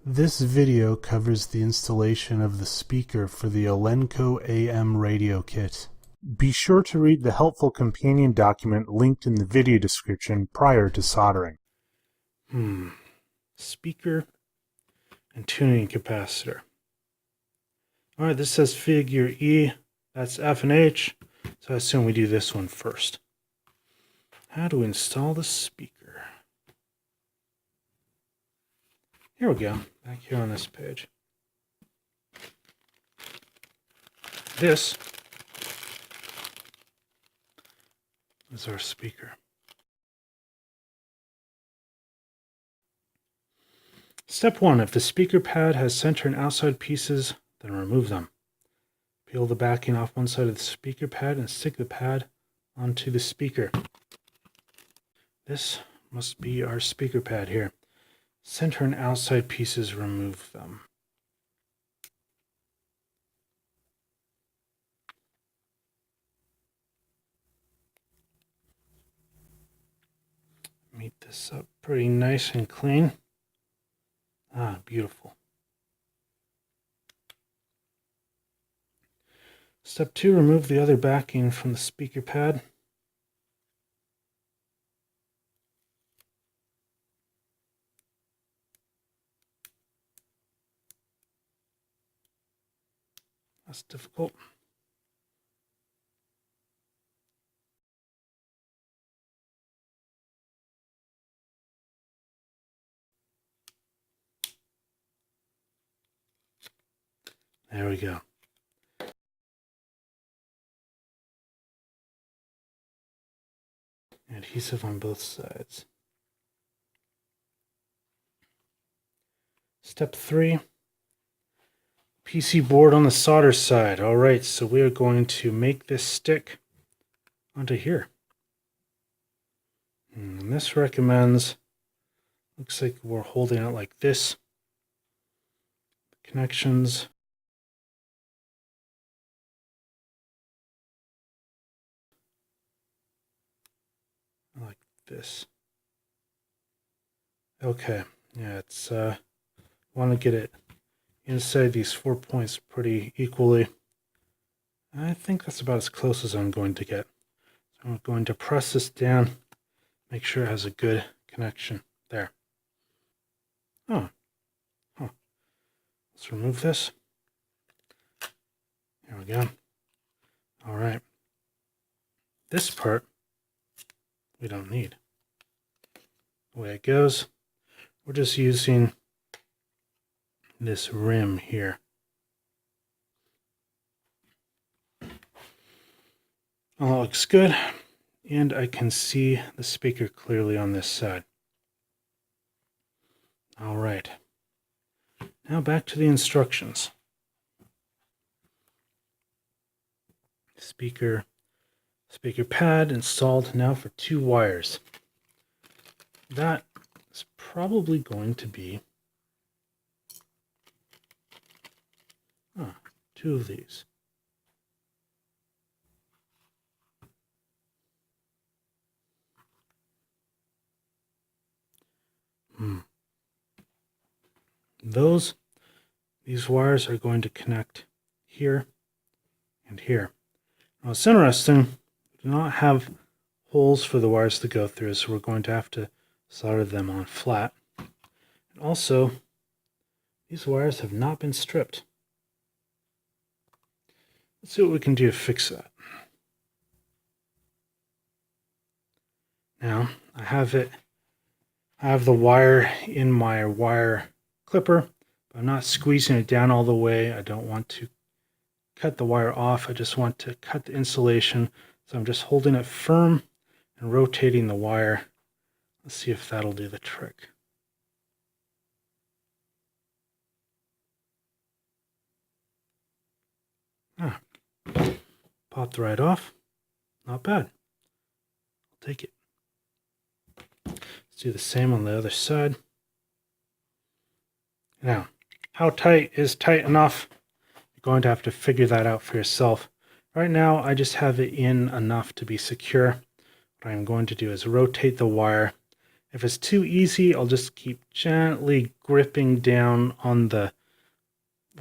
This video covers the installation of the speaker for the Elenco AM radio kit. Be sure to read the helpful companion document linked in the video description prior to soldering. Speaker and tuning capacitor. Alright, this says figure E, that's F and H, so I assume we do this one first. How do we install the speaker? Here we go, back here on this page. This is our speaker. Step 1. If the speaker pad has center and outside pieces, then remove them. Peel the backing off one side of the speaker pad and stick the pad onto the speaker. This must be our speaker pad here. Center and outside pieces, remove them. Meet this up pretty nice and clean. Ah, beautiful. Step 2, remove the other backing from the speaker pad. That's difficult. There we go. Adhesive on both sides. Step 3, PC board on the solder side. Alright, so we are going to make this stick onto here. And this recommends, looks like we're holding it like this. Connections. Like this. Okay, yeah, it's want to get it inside these 4 points pretty equally. I think that's about as close as I'm going to get. So I'm going to press this down, make sure it has a good connection there. Let's remove this. There we go. All right. This part we don't need. The way it goes, we're just using this rim here. All looks good, and I can see the speaker clearly on this side. All right. Now back to the instructions. Speaker pad installed now for 2 wires. That is probably going to be 2 of these. These wires are going to connect here and here. Now it's interesting, we do not have holes for the wires to go through, so we're going to have to solder them on flat. And also, these wires have not been stripped. Let's see what we can do to fix that. Now, I have the wire in my wire clipper, but I'm not squeezing it down all the way. I don't want to cut the wire off. I just want to cut the insulation. So I'm just holding it firm and rotating the wire. Let's see if that'll do the trick. Popped right off. Not bad. I'll take it. Let's do the same on the other side. Now, how tight is tight enough? You're going to have to figure that out for yourself. Right now, I just have it in enough to be secure. What I'm going to do is rotate the wire If it's too easy, I'll just keep gently gripping down on the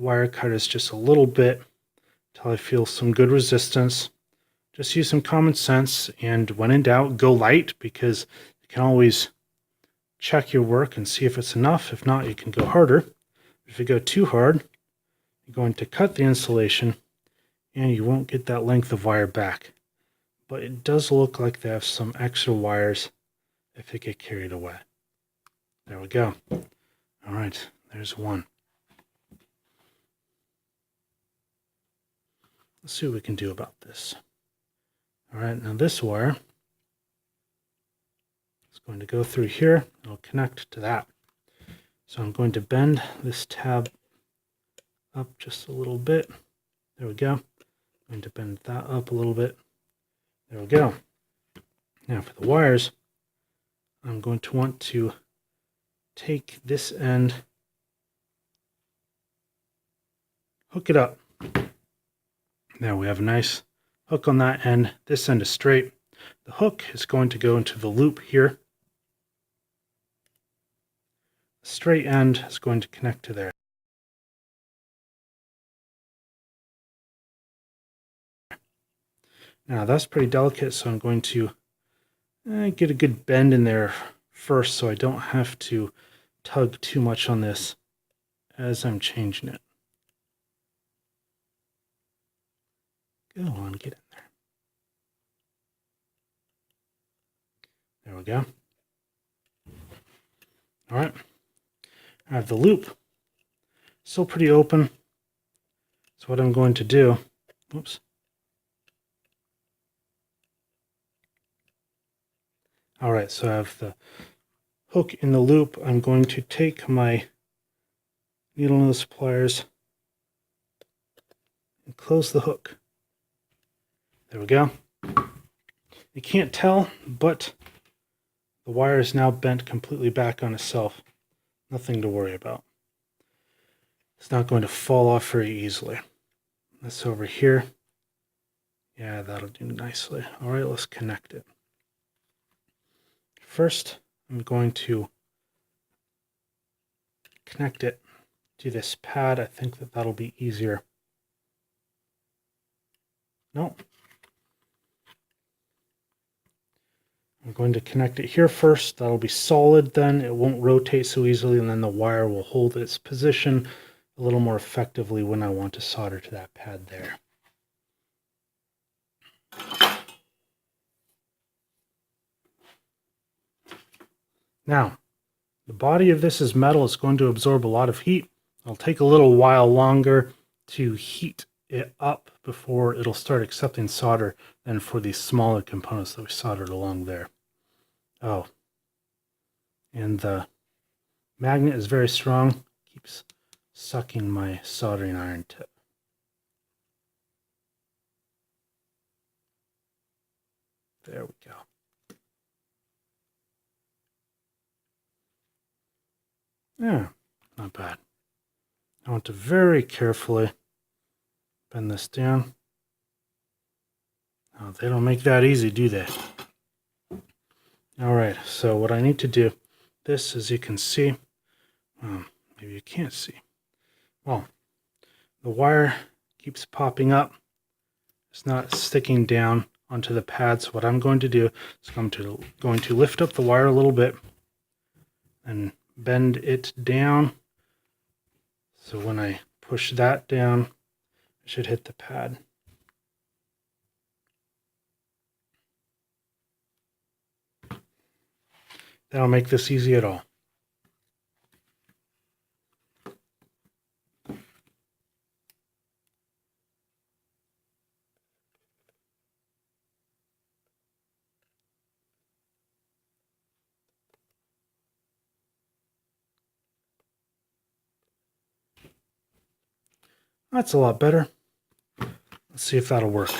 wire cutters just a little bit until I feel some good resistance. Just use some common sense, and when in doubt, go light, because you can always check your work and see if it's enough. If not, you can go harder. If you go too hard, you're going to cut the insulation and you won't get that length of wire back. But it does look like they have some extra wires if it get carried away. There we go. All right, there's one. Let's see what we can do about this. All right, now this wire is going to go through here. It'll connect to that. So I'm going to bend this tab up just a little bit. There we go. I'm going to bend that up a little bit. There we go. Now for the wires, I'm going to want to take this end, hook it up. Now we have a nice hook on that end. This end is straight. The hook is going to go into the loop here. The straight end is going to connect to there. Now that's pretty delicate, so I'm going to get a good bend in there first so I don't have to tug too much on this as I'm changing it. Go on, get in there. There we go. All right. I have the loop still pretty open. So what I'm going to do, oops. All right, so I have the hook in the loop. I'm going to take my needle nose pliers and close the hook. There we go. You can't tell, but the wire is now bent completely back on itself. Nothing to worry about. It's not going to fall off very easily. This over here. Yeah, that'll do nicely. All right, let's connect it. First, I'm going to connect it to this pad. I think that'll be easier. No. I'm going to connect it here first. That'll be solid then. It won't rotate so easily, and then the wire will hold its position a little more effectively when I want to solder to that pad there. Now, the body of this is metal. It's going to absorb a lot of heat. It'll take a little while longer to heat it up before it'll start accepting solder than for these smaller components that we soldered along there. Oh, and the magnet is very strong. Keeps sucking my soldering iron tip. There we go. Yeah, not bad. I want to very carefully bend this down. Oh, they don't make that easy, do they? All right, so what I need to do, this, as you can see, maybe you can't see. Well, the wire keeps popping up. It's not sticking down onto the pad. So what I'm going to do is I'm going to lift up the wire a little bit and bend it down. So when I push that down, it should hit the pad. That'll make this easy at all. That's a lot better. Let's see if that'll work.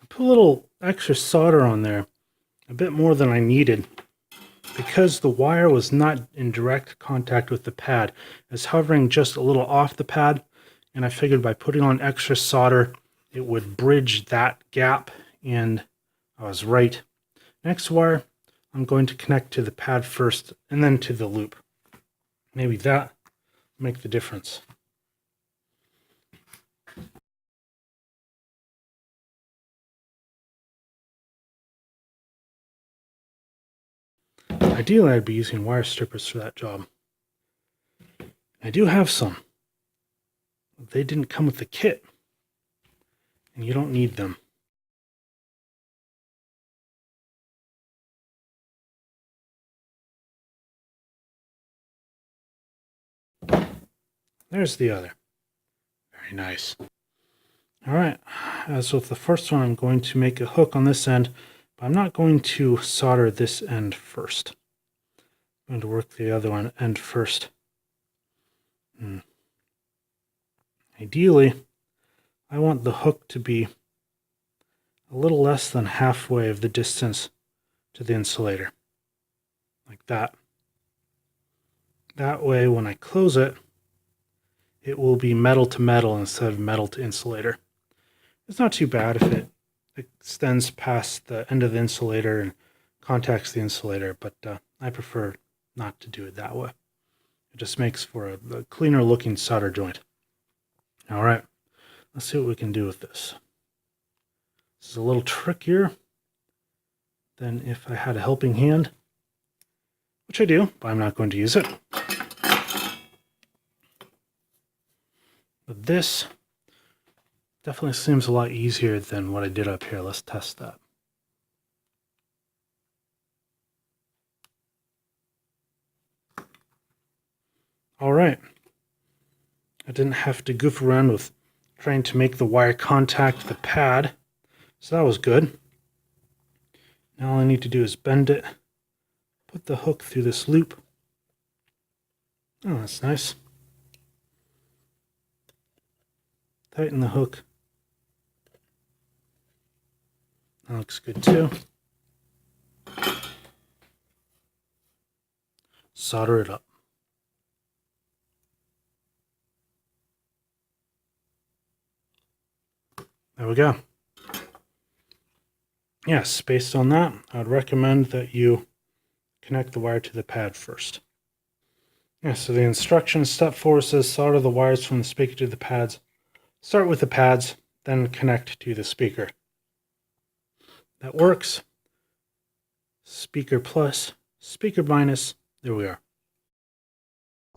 I put a little extra solder on there, a bit more than I needed. because the wire was not in direct contact with the pad. It's hovering just a little off the pad, and I figured by putting on extra solder, it would bridge that gap, and I was right. Next wire, I'm going to connect to the pad first, and then to the loop. Maybe that will make the difference. Ideally, I'd be using wire strippers for that job. I do have some. They didn't come with the kit, and you don't need them. There's the other. Very nice. All right, as with the first one, I'm going to make a hook on this end, but I'm not going to solder this end first. I'm going to work the other end first. Ideally, I want the hook to be a little less than halfway of the distance to the insulator, like that. That way, when I close it, it will be metal to metal instead of metal to insulator. It's not too bad if it extends past the end of the insulator and contacts the insulator, but I prefer not to do it that way. It just makes for a cleaner looking solder joint. All right, let's see what we can do with this. This is a little trickier than if I had a helping hand, which I do, but I'm not going to use it. But this definitely seems a lot easier than what I did up here. Let's test that. All right. I didn't have to goof around with trying to make the wire contact the pad, so that was good. Now all I need to do is bend it, put the hook through this loop. Oh, that's nice. Tighten the hook. That looks good too. Solder it up. There we go. Yes, based on that, I would recommend that you connect the wire to the pad first. Yeah, so the instruction step 4 says solder the wires from the speaker to the pads. Start with the pads, then connect to the speaker. That works. Speaker plus, speaker minus, there we are.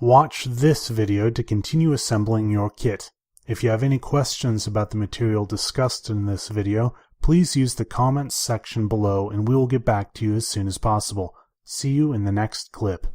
Watch this video to continue assembling your kit. If you have any questions about the material discussed in this video, please use the comments section below and we will get back to you as soon as possible. See you in the next clip.